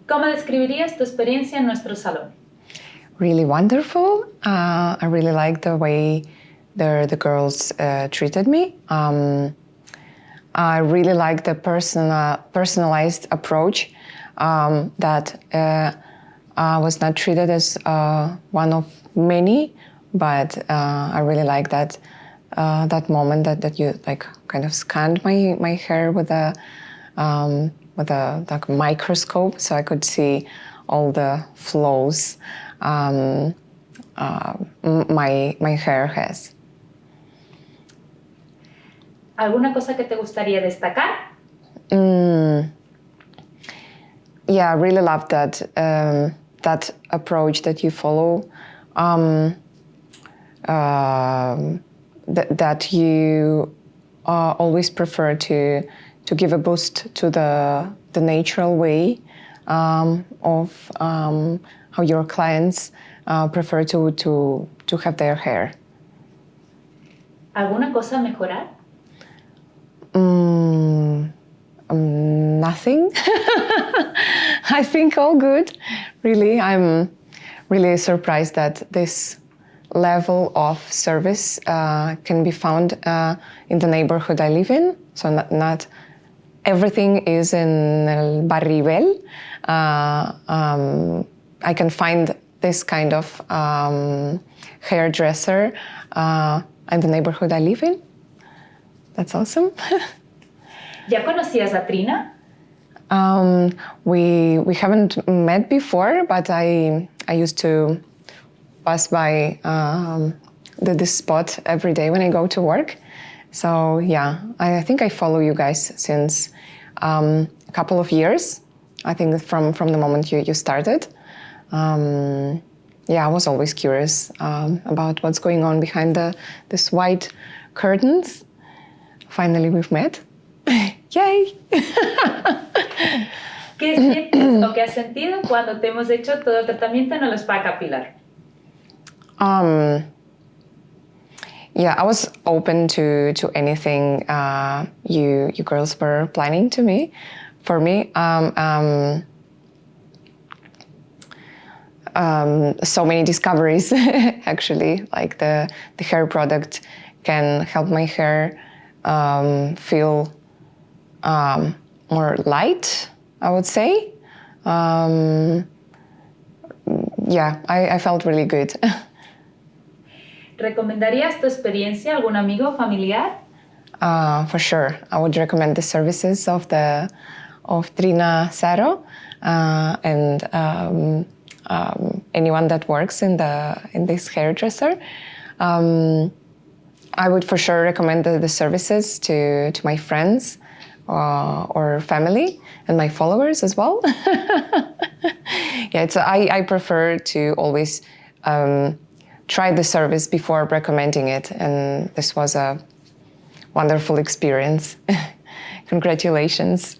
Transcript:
¿Cómo describirías tu experiencia en nuestro salón? Really wonderful. I really like the way the girls treated me. I really like the personalized approach, that I was not treated as one of many, but I really like that moment that you like kind of scanned my hair with a like microscope, so I could see all the flows my hair has. ¿Alguna cosa que te gustaría destacar? Yeah, I really love that that approach that you follow. That you always prefer to give a boost to the natural way of how your clients prefer to have their hair. ¿Alguna cosa a mejorar? Nothing. I think all good. Really, I'm really surprised that this level of service can be found in the neighborhood I live in. So not everything is in El Barribel. I can find this kind of hairdresser in the neighborhood I live in. That's awesome. ¿Ya conocías a Trina? We haven't met before, but I used to pass by this spot every day when I go to work. So yeah, I think I follow you guys since a couple of years. I think from the moment you started. Yeah, I was always curious about what's going on behind this white curtains. Finally, we've met. Yay! ¿Qué sientes o qué has sentido cuando te hemos hecho todo el tratamiento en el spa capilar? Yeah, I was open to anything you girls were planning to me. For me, so many discoveries actually. Like the hair product can help my hair feel more light, I would say. Yeah, I felt really good. ¿Recomendarías tu experiencia a algún amigo o familiar? For sure, I would recommend the services of Trina Saro and anyone that works in this hairdresser. I would for sure recommend the services to my friends or family and my followers as well. Yeah, I prefer to always try the service before recommending it, and this was a wonderful experience. Congratulations.